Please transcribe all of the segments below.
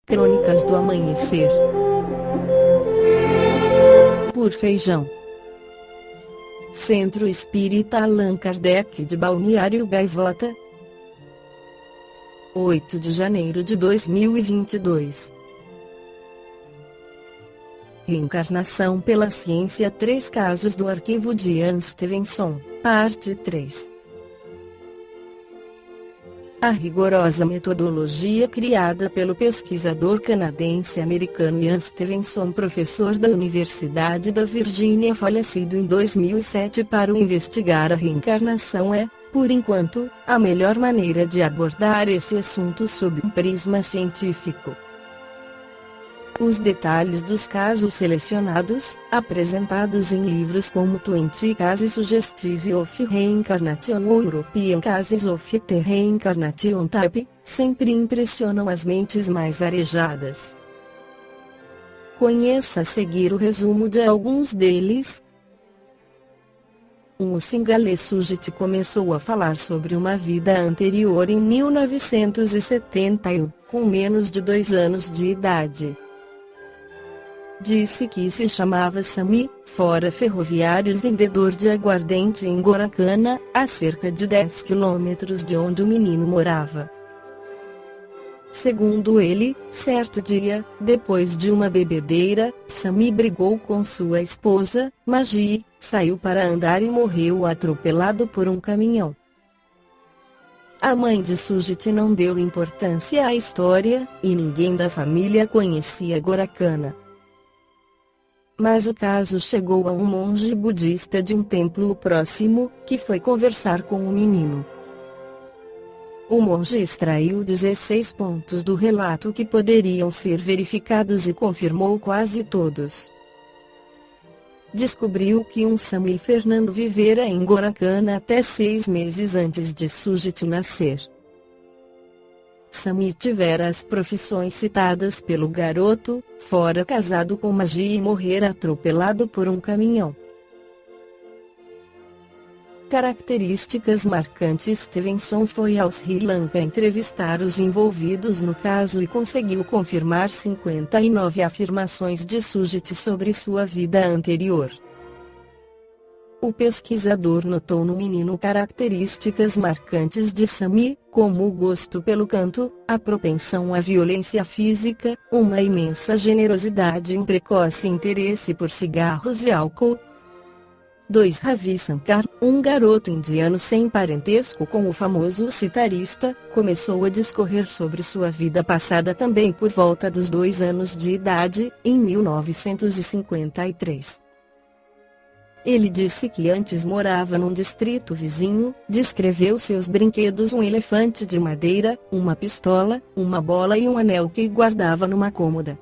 Crônicas do Amanhecer. Por Feijão. Centro Espírita Allan Kardec de Balneário Gaivota, 8 de janeiro de 2022. Reencarnação pela ciência. 3 casos do arquivo de Ian Stevenson, parte 3. A rigorosa metodologia criada pelo pesquisador canadense-americano Ian Stevenson, professor da Universidade da Virgínia, falecido em 2007, para investigar a reencarnação é, por enquanto, a melhor maneira de abordar esse assunto sob um prisma científico. Os detalhes dos casos selecionados, apresentados em livros como 20 Cases Suggestive of Reincarnation ou European Cases of the Reincarnation Type, sempre impressionam as mentes mais arejadas. Conheça a seguir o resumo de alguns deles. O singalês Sujit começou a falar sobre uma vida anterior em 1971, com menos de 2 anos de idade. Disse que se chamava Sami, fora ferroviário e vendedor de aguardente em Goracana, a cerca de 10 quilômetros de onde o menino morava. Segundo ele, certo dia, depois de uma bebedeira, Sami brigou com sua esposa, Magi, saiu para andar e morreu atropelado por um caminhão. A mãe de Sujit não deu importância à história, e ninguém da família conhecia Goracana. Mas o caso chegou a um monge budista de um templo próximo, que foi conversar com o menino. O monge extraiu 16 pontos do relato que poderiam ser verificados e confirmou quase todos. Descobriu que um Sami Fernando vivera em Goracana até 6 meses antes de Sujit nascer. Sami tivera as profissões citadas pelo garoto, fora casado com Magi e morrer atropelado por um caminhão. Características marcantes. Stevenson foi ao Sri Lanka entrevistar os envolvidos no caso e conseguiu confirmar 59 afirmações de Sujit sobre sua vida anterior. O pesquisador notou no menino características marcantes de Sami, como o gosto pelo canto, a propensão à violência física, uma imensa generosidade e um precoce interesse por cigarros e álcool. 2. Ravi Shankar, um garoto indiano sem parentesco com o famoso sitarista, começou a discorrer sobre sua vida passada também por volta dos 2 anos de idade, em 1953. Ele disse que antes morava num distrito vizinho, descreveu seus brinquedos: um elefante de madeira, uma pistola, uma bola e um anel que guardava numa cômoda.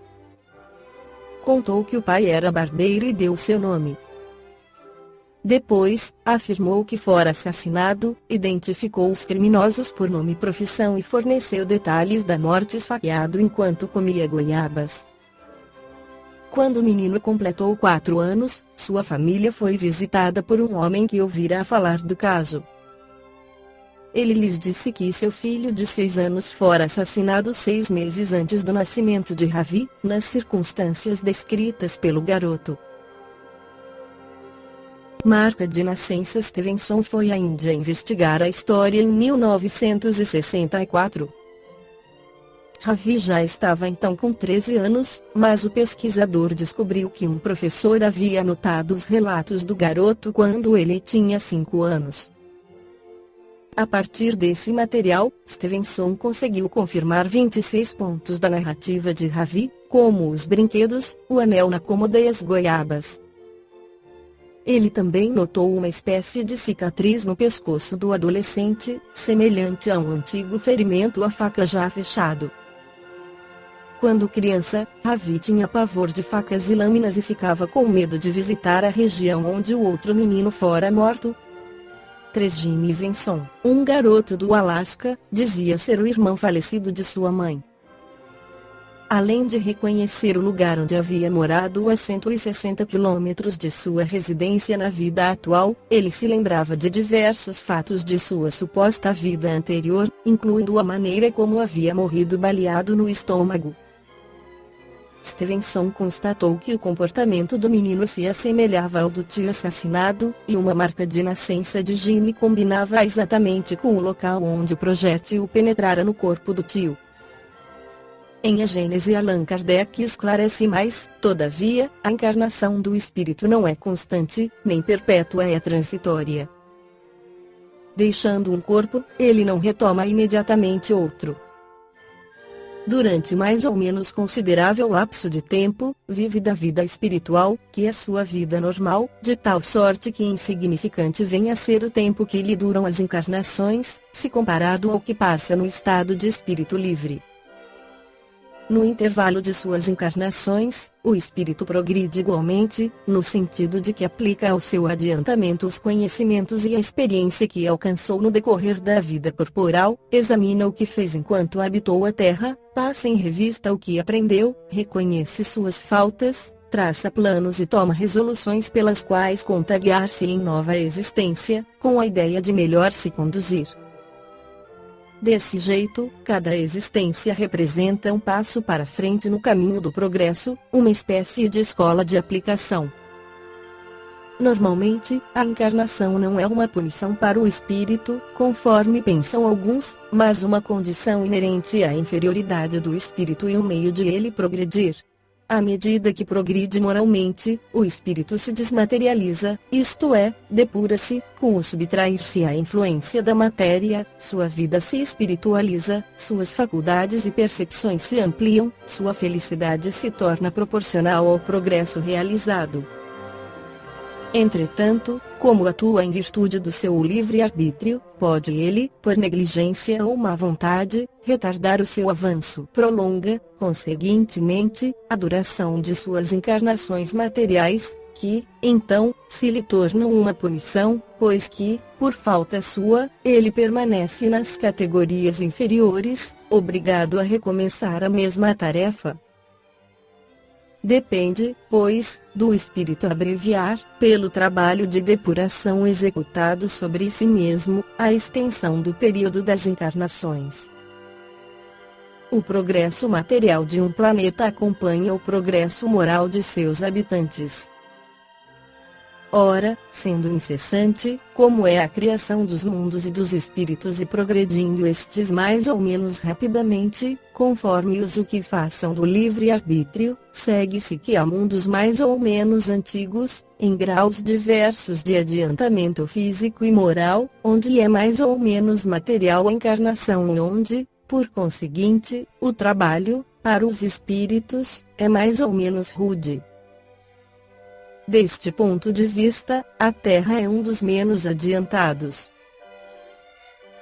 Contou que o pai era barbeiro e deu seu nome. Depois, afirmou que fora assassinado, identificou os criminosos por nome e profissão e forneceu detalhes da morte: esfaqueado enquanto comia goiabas. Quando o menino completou 4 anos, sua família foi visitada por um homem que ouvira falar do caso. Ele lhes disse que seu filho de 6 anos fora assassinado 6 meses antes do nascimento de Ravi, nas circunstâncias descritas pelo garoto. Marca de nascença. Stevenson foi à Índia investigar a história em 1964. Ravi já estava então com 13 anos, mas o pesquisador descobriu que um professor havia anotado os relatos do garoto quando ele tinha 5 anos. A partir desse material, Stevenson conseguiu confirmar 26 pontos da narrativa de Ravi, como os brinquedos, o anel na cômoda e as goiabas. Ele também notou uma espécie de cicatriz no pescoço do adolescente, semelhante a um antigo ferimento à faca já fechado. Quando criança, Ravi tinha pavor de facas e lâminas e ficava com medo de visitar a região onde o outro menino fora morto. 3. Jimmy Svensson, um garoto do Alasca, dizia ser o irmão falecido de sua mãe. Além de reconhecer o lugar onde havia morado a 160 quilômetros de sua residência na vida atual, ele se lembrava de diversos fatos de sua suposta vida anterior, incluindo a maneira como havia morrido baleado no estômago. Stevenson constatou que o comportamento do menino se assemelhava ao do tio assassinado, e uma marca de nascença de Jimmy combinava exatamente com o local onde o projétil penetrara no corpo do tio. Em A Gênese, Allan Kardec esclarece mais: todavia, a encarnação do espírito não é constante, nem perpétua, é transitória. Deixando um corpo, ele não retoma imediatamente outro. Durante mais ou menos considerável lapso de tempo, vive da vida espiritual, que é sua vida normal, de tal sorte que insignificante vem a ser o tempo que lhe duram as encarnações, se comparado ao que passa no estado de espírito livre. No intervalo de suas encarnações, o espírito progride igualmente, no sentido de que aplica ao seu adiantamento os conhecimentos e a experiência que alcançou no decorrer da vida corporal, examina o que fez enquanto habitou a terra, passa em revista o que aprendeu, reconhece suas faltas, traça planos e toma resoluções pelas quais conta guiar-se em nova existência, com a ideia de melhor se conduzir. Desse jeito, cada existência representa um passo para frente no caminho do progresso, uma espécie de escola de aplicação. Normalmente, a encarnação não é uma punição para o espírito, conforme pensam alguns, mas uma condição inerente à inferioridade do espírito e um meio de ele progredir. À medida que progride moralmente, o espírito se desmaterializa, isto é, depura-se, com o subtrair-se à influência da matéria, sua vida se espiritualiza, suas faculdades e percepções se ampliam, sua felicidade se torna proporcional ao progresso realizado. Entretanto, como atua em virtude do seu livre-arbítrio, pode ele, por negligência ou má vontade, retardar o seu avanço. Prolonga, conseguintemente, a duração de suas encarnações materiais, que, então, se lhe tornam uma punição, pois que, por falta sua, ele permanece nas categorias inferiores, obrigado a recomeçar a mesma tarefa. Depende, pois, do espírito abreviar, pelo trabalho de depuração executado sobre si mesmo, a extensão do período das encarnações. O progresso material de um planeta acompanha o progresso moral de seus habitantes. Ora, sendo incessante, como é a criação dos mundos e dos espíritos e progredindo estes mais ou menos rapidamente, conforme o que façam do livre-arbítrio, segue-se que há mundos mais ou menos antigos, em graus diversos de adiantamento físico e moral, onde é mais ou menos material a encarnação e onde, por conseguinte, o trabalho, para os espíritos, é mais ou menos rude. Deste ponto de vista, a Terra é um dos menos adiantados.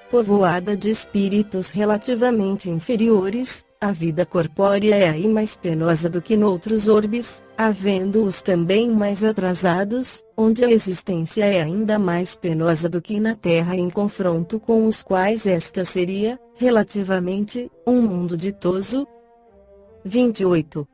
Povoada de espíritos relativamente inferiores, a vida corpórea é aí mais penosa do que noutros orbes, havendo-os também mais atrasados, onde a existência é ainda mais penosa do que na Terra, em confronto com os quais esta seria, relativamente, um mundo ditoso. 28.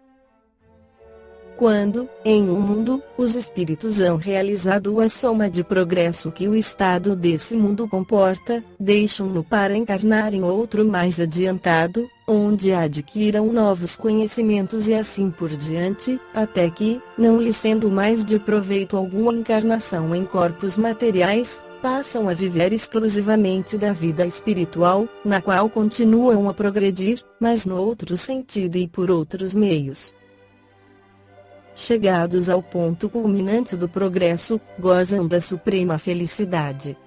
Quando, em um mundo, os espíritos hão realizado a soma de progresso que o estado desse mundo comporta, deixam-no para encarnar em outro mais adiantado, onde adquiram novos conhecimentos e assim por diante, até que, não lhe sendo mais de proveito alguma encarnação em corpos materiais, passam a viver exclusivamente da vida espiritual, na qual continuam a progredir, mas no outro sentido e por outros meios. Chegados ao ponto culminante do progresso, gozam da suprema felicidade.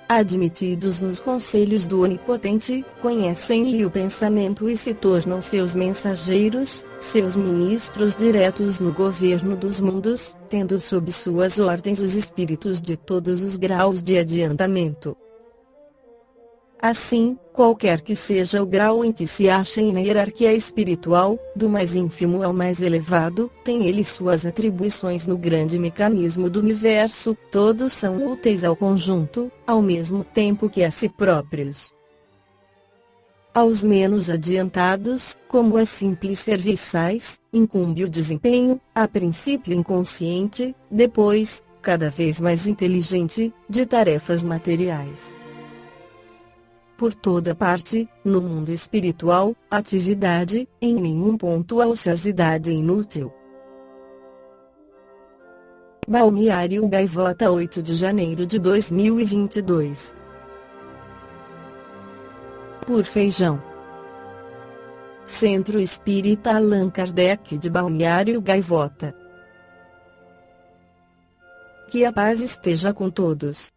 Admitidos nos conselhos do Onipotente, conhecem-lhe o pensamento e se tornam seus mensageiros, seus ministros diretos no governo dos mundos, tendo sob suas ordens os espíritos de todos os graus de adiantamento. Assim, qualquer que seja o grau em que se achem na hierarquia espiritual, do mais ínfimo ao mais elevado, tem ele suas atribuições no grande mecanismo do universo, todos são úteis ao conjunto, ao mesmo tempo que a si próprios. Aos menos adiantados, como a simples serviçais, incumbe o desempenho, a princípio inconsciente, depois, cada vez mais inteligente, de tarefas materiais. por toda parte, no mundo espiritual, atividade, em nenhum ponto a ociosidade inútil. Balneário Gaivota, 8 de janeiro de 2022. Por Feijão. Centro Espírita Allan Kardec de Balneário Gaivota. Que a paz esteja com todos.